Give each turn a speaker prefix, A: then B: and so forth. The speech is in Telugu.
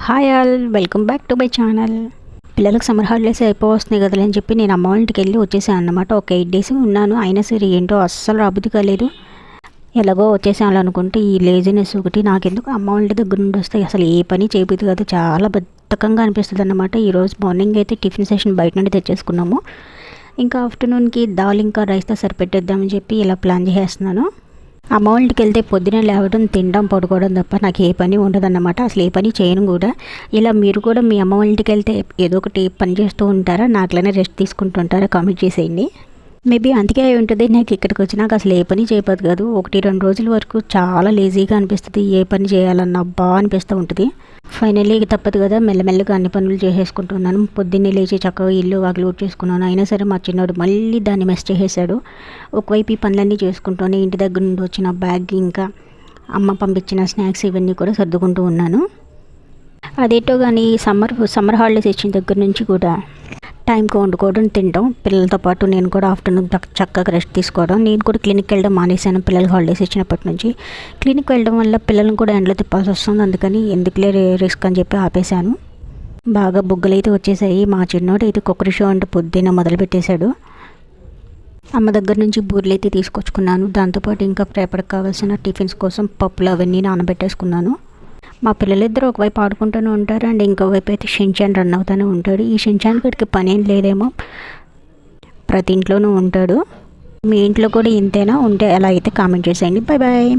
A: Hi all, welcome back to my channel. పిల్లలకు సమ్మర్ హాలిడేస్ అయిపోవస్తున్నాయి కదా అని చెప్పి నేను అమ్మ వాళ్ళ ఇంటికి వెళ్ళి వచ్చేసాను అన్నమాట. ఒక 8 days ఉన్నాను. అయినా సరే ఏంటో అస్సలు రాబుద్ది కాలేదు. ఎలాగో వచ్చేసాను అనుకుంటే ఈ లేజినెస్ ఒకటి నాకెందుకు అమ్మ వాళ్ళ దగ్గర నుండి వస్తే అసలు ఏ పని చేయబుద్ది కాదు. చాలా బద్ధకంగా అనిపిస్తుంది అన్నమాట. ఈరోజు మార్నింగ్ అయితే టిఫిన్ సెషన్ బయట నుండి తెచ్చేసుకున్నాము. ఇంకా ఆఫ్టర్నూన్కి దాల్ ఇంకా రైస్తో సరిపెట్టేద్దామని చెప్పి ఇలా ప్లాన్ చేసేస్తున్నాను. అమ్మ వాళ్ళ ఇంటికి వెళ్తే పొద్దున లేవడం, తినడం, పడుకోవడం తప్ప నాకు ఏ పని ఉండదన్నమాట. అసలు ఏ పని చేయను కూడా. ఇలా మీరు కూడా మీ అమ్మ వాళ్ళ ఇంటికి వెళ్తే ఏదో ఒకటి పని చేస్తూ ఉంటారా, నాకులానే రెస్ట్ తీసుకుంటుంటారా? కామెంట్ చేసేయండి. మేబీ అందుకే అయి ఉంటుంది. నాకు ఇక్కడికి వచ్చినాక అసలు ఏ పని చేయబోదు కాదు. 1-2 రోజుల వరకు చాలా లేజీగా అనిపిస్తుంది. ఏ పని చేయాలన్నా అబ్బా అనిపిస్తూ ఉంటుంది. ఫైనల్లీ తప్పదు కదా, మెల్లమెల్లగా అన్ని పనులు చేసేసుకుంటున్నాను. పొద్దున్నే లేచి చక్కగా ఇల్లు వాకిలి ఊడ్చేసుకున్నాను. అయినా సరే మా చిన్నోడు మళ్ళీ దాన్ని మెస్ చేసేసాడు. ఒకవైపు ఈ పనులన్నీ చేసుకుంటూనే ఇంటి దగ్గర నుండి వచ్చిన బ్యాగ్, ఇంకా అమ్మ పంపించిన స్నాక్స్ ఇవన్నీ కూడా సర్దుకుంటూ ఉన్నాను. అదేంటో కానీ సమ్మర్ హాలిడేస్ ఇచ్చిన దగ్గర నుంచి కూడా టైంకి వండుకోవడం, తినడం, పిల్లలతో పాటు నేను కూడా ఆఫ్టర్నూన్ చక్కగా రెస్ట్ తీసుకోవడం. నేను కూడా క్లినిక్ వెళ్ళడం మానేశాను పిల్లలకి హాలిడేస్ ఇచ్చినప్పటి నుంచి. క్లినిక్ వెళ్ళడం వల్ల పిల్లలను కూడా ఎండలో తిప్పాల్సి వస్తుంది. అందుకని ఎందుకులే రిస్క్ అని చెప్పి ఆపేశాను. బాగా బుగ్గలు అయితే వచ్చేసాయి. మా చిన్నోడు అయితే కుక్కరి షో అంటే పొద్దున్న మొదలుపెట్టేశాడు. అమ్మ దగ్గర నుంచి బూరెలు అయితే తీసుకొచ్చుకున్నాను. దాంతోపాటు ఇంకా రేపటికి కావాల్సిన టిఫిన్స్ కోసం పప్పులు అవన్నీ నానబెట్టేసుకున్నాను. మా పిల్లలిద్దరూ ఒకవైపు ఆడుకుంటూనే ఉంటారు అండ్ ఇంకోవైపు అయితే షిన్చాన్ రన్ అవుతూనే ఉంటాడు. ఈ షిన్చాన్ గడికి పని ఏం లేదేమో, ప్రతి ఇంట్లోనూ ఉంటాడు. మీ ఇంట్లో కూడా ఇంతేనా? ఉంటే ఎలా అయితే కామెంట్ చేసేయండి. Bye bye.